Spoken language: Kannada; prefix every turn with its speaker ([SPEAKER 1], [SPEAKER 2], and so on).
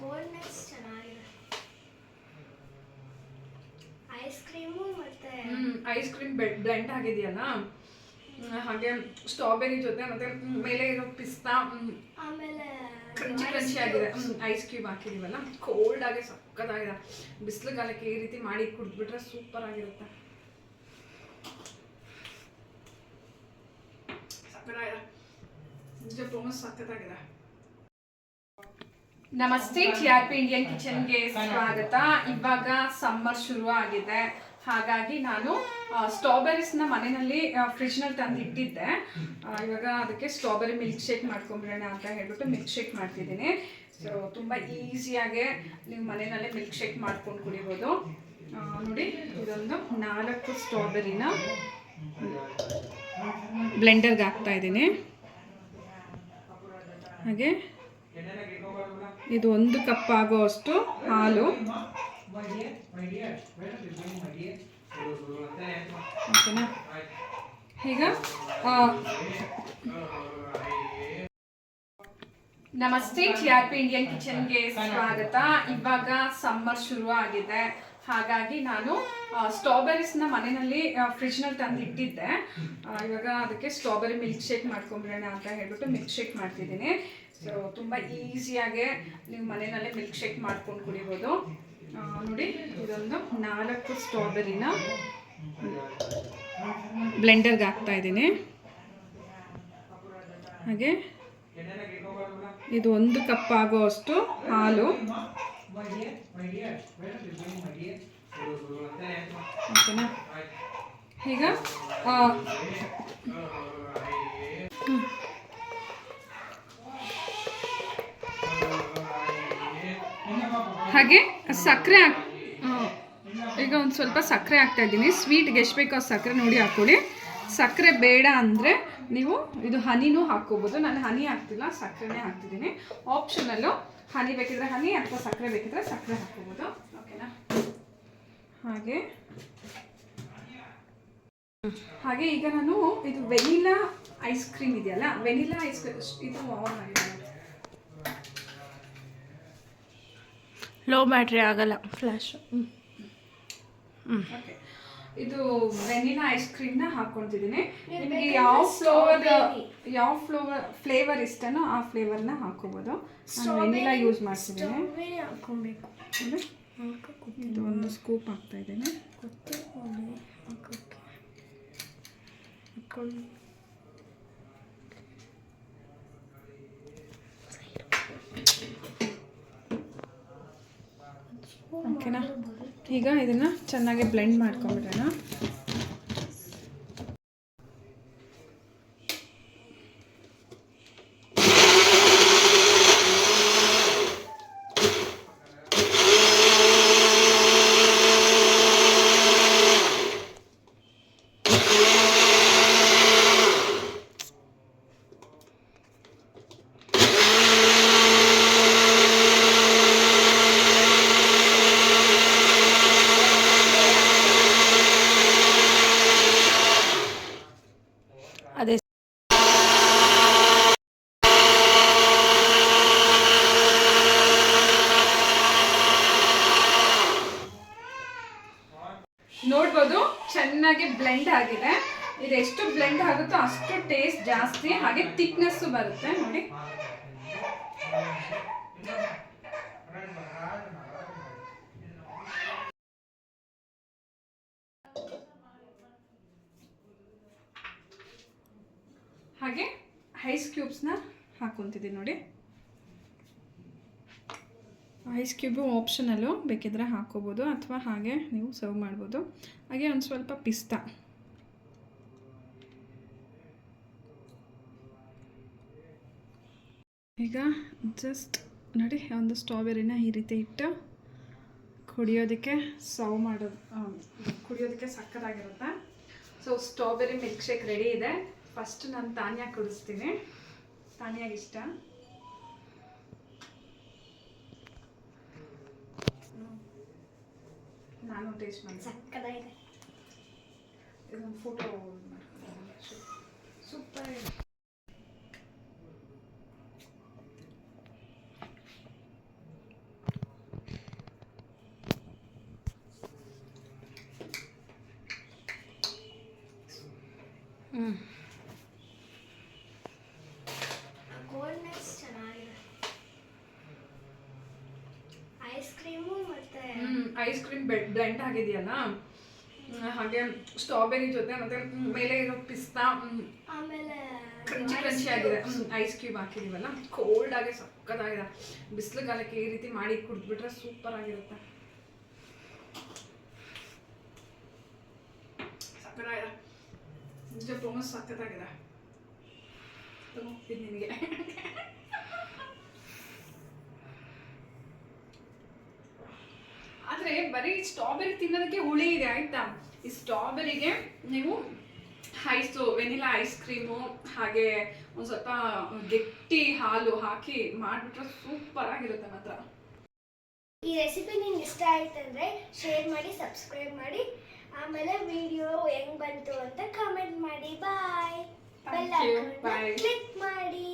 [SPEAKER 1] ಕೋಲ್ಡ್ನೆಸ್ ಚೆನ್ನಾಗಿದೆ. ಐಸ್ ಕ್ರೀಮು ಮತ್ತೆ
[SPEAKER 2] ಐಸ್ ಕ್ರೀಮ್ ಬ್ಲೆಂಡ್ ಆಗಿದೆಯಲ್ಲ, ಹಾಗೆ ಸ್ಟ್ರಾಬೆರಿ ಜೊತೆ ಮತ್ತೆ ಮೇಲೆ ಇರೋ ಪಿಸ್ತಾ
[SPEAKER 1] ಆಮೇಲೆ
[SPEAKER 2] ಕ್ರಂಚಿ ಆಗಿದೆ. ಐಸ್ ಕ್ಯೂಬ್ ಹಾಕಿದೀವಲ್ಲ, ಕೋಲ್ಡ್ ಆಗಿ ಸಕ್ಕತ್ತಾಗಿದೆ. ಬಿಸಿಲುಗಾಲಕ್ಕೆ ಈ ರೀತಿ ಮಾಡಿ ಕುಡಿದ್ಬಿಟ್ರೆ ಸೂಪರ್ ಆಗಿರುತ್ತೆ. ಸಕ್ಕತ್ತಾಗಿದೆ, ನಿಜ ಸಕ್ಕತ್ತಾಗಿದೆ. ನಮಸ್ತೆ, TRP ಇಂಡಿಯನ್ ಕಿಚನ್ಗೆ ಸ್ವಾಗತ. ಇವಾಗ ಸಮ್ಮರ್ ಶುರು ಆಗಿದೆ, ಹಾಗಾಗಿ ನಾನು ಸ್ಟ್ರಾಬೆರೀಸ್ನ ಮನೆಯಲ್ಲಿ ಫ್ರಿಜ್ನಲ್ಲಿ ತಂದು ಇಟ್ಟಿದ್ದೆ. ಇವಾಗ ಅದಕ್ಕೆ ಸ್ಟ್ರಾಬೆರಿ ಮಿಲ್ಕ್ ಶೇಕ್ ಮಾಡ್ಕೊಂಬಿಡೋಣ ಅಂತ ಹೇಳ್ಬಿಟ್ಟು ಮಿಲ್ಕ್ ಶೇಕ್ ಮಾಡ್ತಿದ್ದೀನಿ. ಸೊ ತುಂಬ ಈಸಿಯಾಗೆ ನೀವು ಮನೆಯಲ್ಲೇ ಮಿಲ್ಕ್ ಶೇಕ್ ಮಾಡ್ಕೊಂಡು ಕುಡಿಬೋದು. ನೋಡಿ, ಇದೊಂದು 4 ಸ್ಟ್ರಾಬೆರಿನ ಬ್ಲೆಂಡರ್ಗೆ ಹಾಕ್ತಾ ಇದ್ದೀನಿ. ಹಾಗೆ ಇದು 1 ಕಪ್ ಆಗುವಷ್ಟು ಹಾಲು, ಓಕೆನಾ? ಈಗ ನಮಸ್ತೆ, TRP ಇಂಡಿಯನ್ ಕಿಚನ್ಗೆ ಸ್ವಾಗತ. ಇವಾಗ ಸಮ್ಮರ್ ಶುರು ಆಗಿದೆ, ಹಾಗಾಗಿ ನಾನು ಸ್ಟ್ರಾಬೆರೀಸ್ನ ಮನೆಯಲ್ಲಿ ಫ್ರಿಜ್ನಲ್ಲಿ ತಂದು ಇಟ್ಟಿದ್ದೆ. ಇವಾಗ ಅದಕ್ಕೆ ಸ್ಟ್ರಾಬೆರಿ ಮಿಲ್ಕ್ ಶೇಕ್ ಮಾಡ್ಕೊಂಬಿಡೋಣ ಅಂತ ಹೇಳ್ಬಿಟ್ಟು ಮಿಲ್ಕ್ ಶೇಕ್ ಮಾಡ್ತಿದ್ದೀನಿ. ಸೊ ತುಂಬ ಈಸಿಯಾಗೆ ನೀವು ಮನೆಯಲ್ಲೇ ಮಿಲ್ಕ್ ಶೇಕ್ ಮಾಡ್ಕೊಂಡು ಕುಡಿಬೋದು. ನೋಡಿ, ಇದೊಂದು 4 ಸ್ಟ್ರಾಬೆರಿನ ಬ್ಲೆಂಡರ್ಗೆ ಹಾಕ್ತಾ ಇದ್ದೀನಿ. ಹಾಗೆ ಇದು 1 ಕಪ್ ಆಗುವಷ್ಟು ಹಾಲು, ಓಕೆನಾ? ಈಗ ಹಾಗೆ ಸಕ್ಕರೆ ಈಗ ಒಂದು ಸ್ವಲ್ಪ ಸಕ್ಕರೆ ಹಾಕ್ತಾ ಇದ್ದೀನಿ. ಸ್ವೀಟ್ಗೆ ಎಷ್ಟು ಬೇಕೋ ಸಕ್ಕರೆ ನೋಡಿ ಹಾಕ್ಕೊಳ್ಳಿ. ಸಕ್ಕರೆ ಬೇಡ ಅಂದರೆ ನೀವು ಇದು ಹನಿನೂ ಹಾಕ್ಕೋಬೋದು. ನಾನು ಹನಿ ಹಾಕ್ತಿಲ್ಲ, ಸಕ್ಕರೆನೇ ಹಾಕ್ತಿದ್ದೀನಿ. ಆಪ್ಷನಲ್ಲು, ಹನಿ ಬೇಕಿದ್ರೆ ಹನಿ ಅಥವಾ ಸಕ್ಕರೆ ಬೇಕಿದ್ರೆ ಸಕ್ಕರೆ ಹಾಕ್ಕೋಬೋದು, ಓಕೆನಾ? ಹಾಗೆ ಈಗ ನಾನು ಇದು ವೆನಿಲಾ ಐಸ್ ಕ್ರೀಮ್ ಇದೆಯಲ್ಲ, ವೆನಿಲಾ ಐಸ್ ಕ್ರೀಮ್ ಇದು ಆನ್ ಆಗಿದೆ.
[SPEAKER 1] ಲೋ ಬ್ಯಾಟ್ರಿ ಆಗಲ್ಲ, ಫ್ಲ್ಯಾಶ್.
[SPEAKER 2] ಓಕೆ, ಇದು ವೆನಿಲಾ ಐಸ್ ಕ್ರೀಮ್ನ ಹಾಕ್ಕೊಳ್ತಿದ್ದೀನಿ. ನಿಮಗೆ ಯಾವ ಫ್ಲೇವರ್ ಇಷ್ಟನೋ ಆ ಫ್ಲೇವರ್ನ ಹಾಕೋಬೋದು. ನಾನು ವೆನಿಲಾ ಯೂಸ್ ಮಾಡ್ತಿದ್ದೀನಿ. ಇದು 1 ಸ್ಕೂಪ್ ಹಾಕ್ತಾ ಇದ್ದೀನಿ. ಓಕೆನಾ? ಈಗ ಇದನ್ನು ಚೆನ್ನಾಗಿ ಬ್ಲೆಂಡ್ ಮಾಡ್ಕೊಂಬಿಡೋಣ. ಅದೇ ನೋಡ್ಬೋದು, ಚೆನ್ನಾಗಿ ಬ್ಲೆಂಡ್ ಆಗಿದೆ. ಇದು ಎಷ್ಟು ಬ್ಲೆಂಡ್ ಆಗುತ್ತೋ ಅಷ್ಟು ಟೇಸ್ಟ್ ಜಾಸ್ತಿ, ಹಾಗೆ ಥಿಕ್ನೆಸ್ಸು ಬರುತ್ತೆ. ನೋಡಿ, ಹಾಗೆ ಐಸ್ ಕ್ಯೂಬ್ಸ್ನ ಹಾಕ್ಕೊತಿದ್ದೀನಿ. ನೋಡಿ, ಐಸ್ ಕ್ಯೂಬು ಆಪ್ಷನಲ್ಲು, ಬೇಕಿದ್ರೆ ಹಾಕ್ಕೋಬೋದು ಅಥವಾ ಹಾಗೆ ನೀವು ಸರ್ವ್ ಮಾಡ್ಬೋದು. ಹಾಗೆ ಒಂದು ಸ್ವಲ್ಪ ಪಿಸ್ತಾ, ಈಗ ಜಸ್ಟ್ ನೋಡಿ, ಒಂದು ಸ್ಟ್ರಾಬೆರಿನ ಈ ರೀತಿ ಇಟ್ಟು ಕುಡಿಯೋದಕ್ಕೆ ಕುಡಿಯೋದಕ್ಕೆ ಸಕ್ಕತ್ತಾಗಿರುತ್ತೆ. So strawberry milk shake ready ಇದೆ. ಫಸ್ಟ್ ನಾನು ತಾನ್ಯಾ ಕುಡಿಸ್ತೀನಿ. ತಾನ್ಯಾಗೆ ಇಷ್ಟ. ನಾನು ಟೇಸ್ಟ್ ಮಾಡಿ
[SPEAKER 1] ಸಕ್ಕತ್ತಾಗಿದೆ.
[SPEAKER 2] ಇದೊಂದು ಫೋಟೋ ಸೂಪರ್. ಬ್ಲೆಂಡ್ ಆಗಿದೆಯಲ್ಲ, ಹಾಗೆ ಸ್ಟ್ರಾಬೆರಿ ಜೊತೆ ಮತ್ತೆ ಮೇಲೆ ಇರೋ ಪಿಸ್ತಾ
[SPEAKER 1] ಆಮೇಲೆ
[SPEAKER 2] ಕ್ರಂಚಿ ಆಗಿದೆ. ಐಸ್ ಕ್ಯೂಬ್ ಹಾಕಿದೀವಲ್ಲ, ಕೋಲ್ಡ್ ಆಗಿ ಸಕ್ಕತ್ತಾಗಿದೆ. ಬಿಸಿಲುಗಾಲಕ್ಕೆ ಈ ರೀತಿ ಮಾಡಿ ಕುಡಿದ್ಬಿಟ್ರೆ ಸೂಪರ್ ಆಗಿರುತ್ತೆ. ಸಕ್ಕತ್ತಾಗಿದೆ, ನಿಜ ಪ್ರೊಮೋಸ್ ಸಕ್ಕತ್ತಾಗಿದೆ. ಹೋಗ್ತೀನಿ ನಿನಗೆ. ಆದರೆ ಬರೀ ಸ್ಟ್ರಾಬೆರಿ ತಿನ್ನೋದಕ್ಕೆ ಹುಳಿ ಇದೆ ಆಯ್ತಾ. ಈ ಸ್ಟ್ರಾಬೆರಿಗೆ ನೀವು ವೆನಿಲಾ ಐಸ್ ಕ್ರೀಮು ಹಾಗೆ ಒಂದು ಸ್ವಲ್ಪ ಗಟ್ಟಿ ಹಾಲು ಹಾಕಿ ಮಾಡಿಬಿಟ್ರೆ ಸೂಪರ್ ಆಗಿರುತ್ತೆ ಮಾತ್ರ.
[SPEAKER 1] ಈ ರೆಸಿಪಿ ನಿಮ್ಗೆ ಇಷ್ಟ ಆಯ್ತಂದ್ರೆ ಶೇರ್ ಮಾಡಿ, ಸಬ್ಸ್ಕ್ರೈಬ್ ಮಾಡಿ, ಆಮೇಲೆ ವಿಡಿಯೋ ಹೆಂಗ್ ಬಂತು ಅಂತ ಕಾಮೆಂಟ್ ಮಾಡಿ. ಬಾಯ್. ಬೆಲ್ ಐಕಾನ್ ಕ್ಲಿಕ್ ಮಾಡಿ.